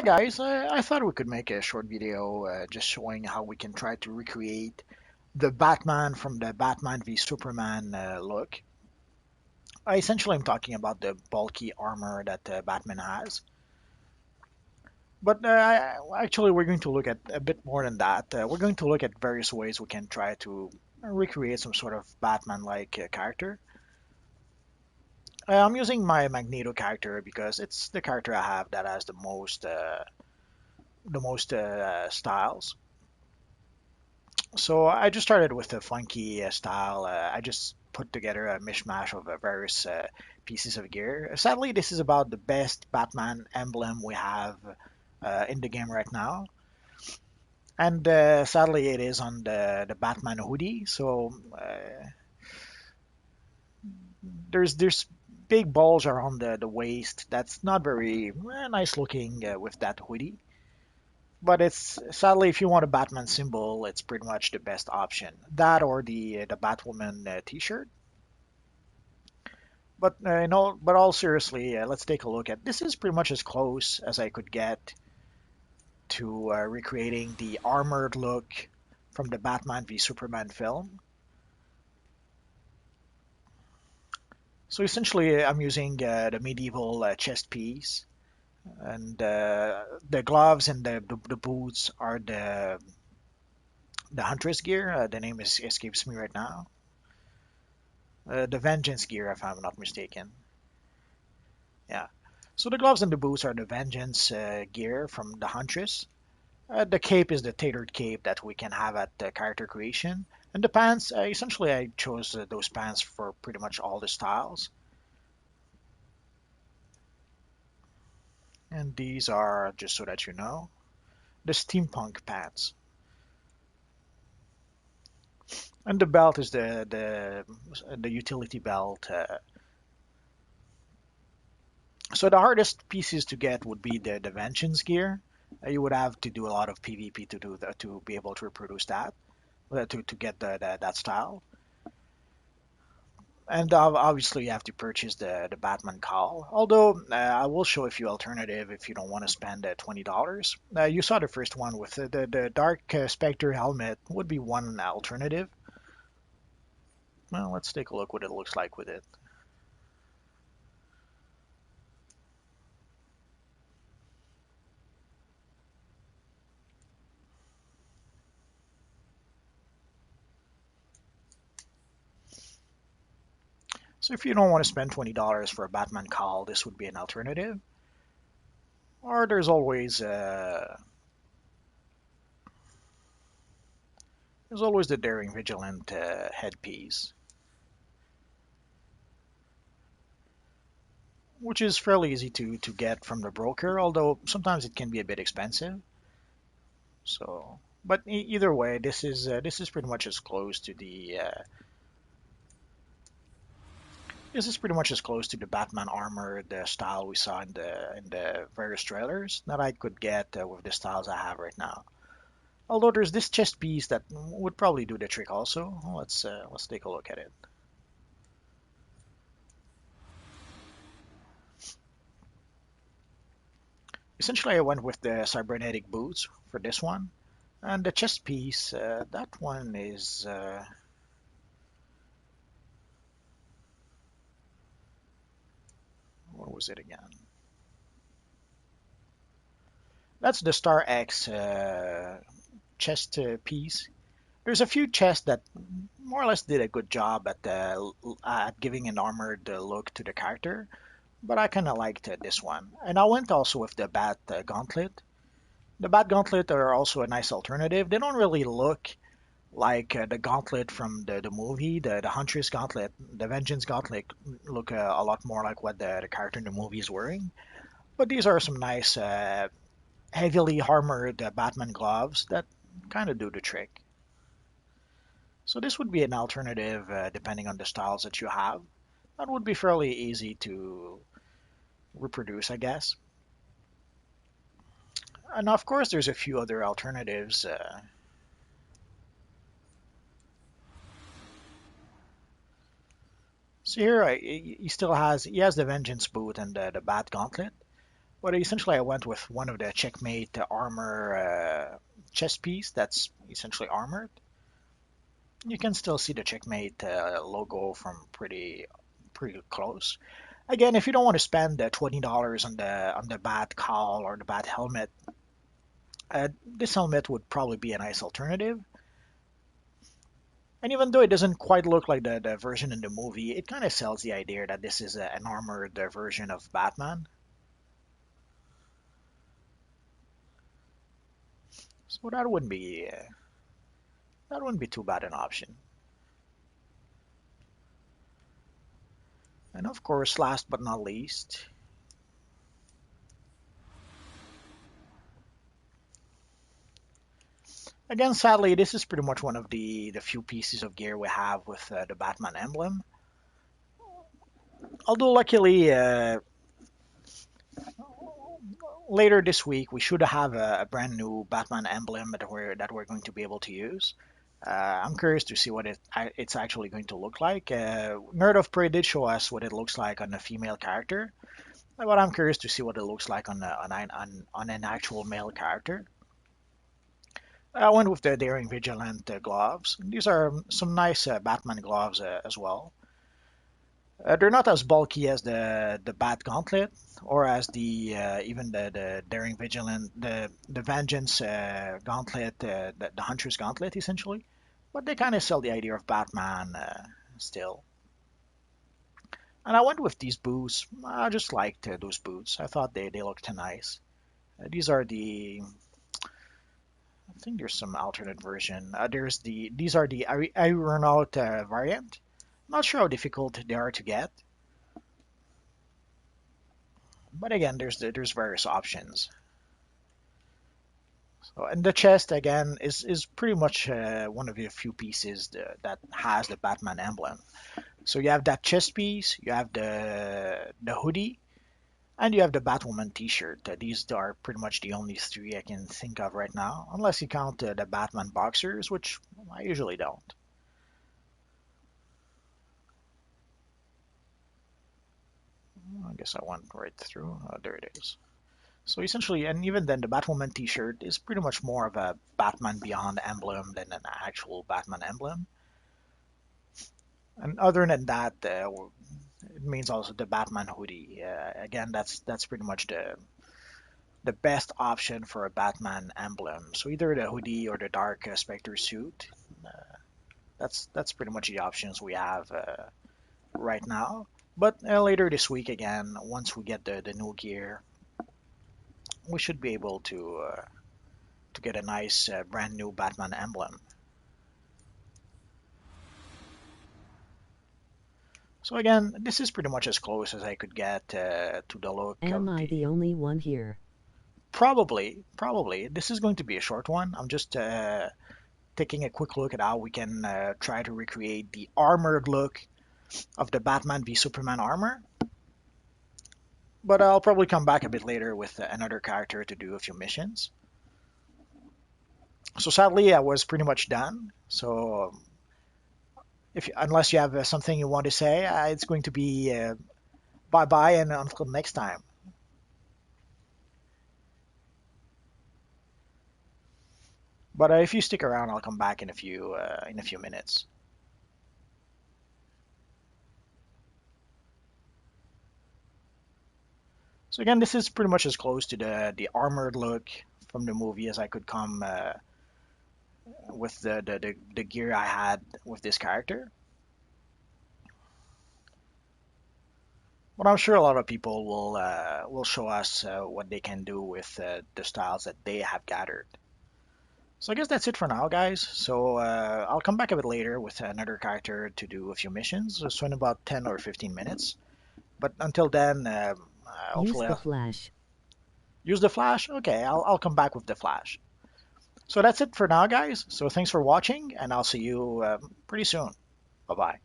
Hi guys, I thought we could make a short video just showing how we can try to recreate the Batman from the Batman v Superman look. Essentially, I'm talking about the bulky armor that Batman has. But actually, we're going to look at a bit more than that. We're going to look at various ways we can try to recreate some sort of Batman-like character. I'm using my Magneto character because it's the character I have that has the most styles. So I just started with a funky style. I just put together a mishmash of various pieces of gear. Sadly, this is about the best Batman emblem we have in the game right now. And sadly, it is on the Batman hoodie. So there's big bulge around the waist. That's not very nice looking with that hoodie. But it's sadly, if you want a Batman symbol, it's pretty much the best option. That or the Batwoman T-shirt. But but all seriously, let's take a look at this. Is pretty much as close as I could get to recreating the armored look from the Batman v Superman film. So essentially, I'm using the medieval chest piece, and the gloves and the boots are the Huntress gear. The name escapes me right now. The Vengeance gear, if I'm not mistaken. Yeah. So the gloves and the boots are the Vengeance gear from the Huntress. The cape is the tailored cape that we can have at the character creation. And the pants, essentially, I chose those pants for pretty much all the styles. And these are, just so that you know, the steampunk pants. And the belt is the utility belt. So the hardest pieces to get would be the Vengeance gear. You would have to do a lot of PvP to do that, to be able to reproduce that, to get that style. And obviously you have to purchase the Batman cowl. Although I will show a few alternative if you don't want to spend $20. You saw the first one with the Dark Spectre helmet would be one alternative. Well, let's take a look what it looks like with it. So if you don't want to spend $20 for a Batman cowl, this would be an alternative. Or there's always the Daring Vigilant headpiece, which is fairly easy to get from the broker, although sometimes it can be a bit expensive. So, but either way, this is pretty much as close to the Batman armor, the style we saw in the various trailers that I could get with the styles I have right now. Although there's this chest piece that would probably do the trick also. Let's take a look at it. Essentially, I went with the cybernetic boots for this one, and the chest piece. That one is. What was it again? That's the Star X chest piece. There's a few chests that more or less did a good job at giving an armored look to the character, but I kind of liked this one. And I went also with the Bat Gauntlet. The Bat Gauntlet are also a nice alternative. They don't really look like the Gauntlet from the movie, the Huntress Gauntlet, the Vengeance Gauntlet look a lot more like what the character in the movie is wearing. But these are some nice heavily armored Batman gloves that kind of do the trick. So this would be an alternative depending on the styles that you have. That would be fairly easy to reproduce, I guess. And of course, there's a few other alternatives. So here he has the Vengeance boot and the Bat Gauntlet. But essentially, I went with one of the Checkmate armor chest piece that's essentially armored. You can still see the Checkmate logo from pretty close. Again, if you don't want to spend $20 on the bat cowl or the bat helmet, this helmet would probably be a nice alternative. And even though it doesn't quite look like the version in the movie, it kind of sells the idea that this is an armored version of Batman. So that wouldn't be too bad an option. And of course, last but not least, again, sadly, this is pretty much one of the few pieces of gear we have with the Batman emblem. Although luckily, later this week we should have a brand new Batman emblem that we're going to be able to use. I'm curious to see what it's actually going to look like. Nerd of Prey did show us what it looks like on a female character, but I'm curious to see what it looks like on an actual male character. I went with the Daring Vigilant gloves. These are some nice Batman gloves as well. They're not as bulky as the Bat Gauntlet or as the even the Daring Vigilant, the Vengeance Gauntlet, the Hunter's Gauntlet essentially, but they kind of sell the idea of Batman still. And I went with these boots. I just liked those boots. I thought they looked nice. These are I think there's some alternate version. These are the Aeronaut variant. Not sure how difficult they are to get, but again, there's various options. So, and the chest again is pretty much one of the few pieces that has the Batman emblem. So you have that chest piece, you have the hoodie, and you have the Batwoman T-shirt. These are pretty much the only three I can think of right now, unless you count the Batman boxers, which I usually don't. I guess I went right through. Oh, there it is. So essentially, and even then, the Batwoman T-shirt is pretty much more of a Batman Beyond emblem than an actual Batman emblem. And other than that, it means also the Batman hoodie. Again, that's pretty much the best option for a Batman emblem. So either the hoodie or the Dark Spectre suit. Uh, that's pretty much the options we have right now. But later this week, again, once we get the new gear, we should be able to get a nice brand new Batman emblem. So again, this is pretty much as close as I could get to the look Am of I the only one here? Probably. This is going to be a short one. I'm just taking a quick look at how we can try to recreate the armored look of the Batman v Superman armor. But I'll probably come back a bit later with another character to do a few missions. So sadly, I was pretty much done. So unless you have something you want to say, it's going to be bye bye and until next time. But if you stick around, I'll come back in a few minutes. So again, this is pretty much as close to the armored look from the movie as I could come with the gear I had with this character. But I'm sure a lot of people will show us what they can do with the styles that they have gathered. So I guess that's it for now, guys. So I'll come back a bit later with another character to do a few missions, so in about 10 or 15 minutes. But until then, Use hopefully the I'll flash. use the flash. Okay, I'll come back with the flash. So that's it for now, guys. So thanks for watching, and I'll see you pretty soon. Bye bye.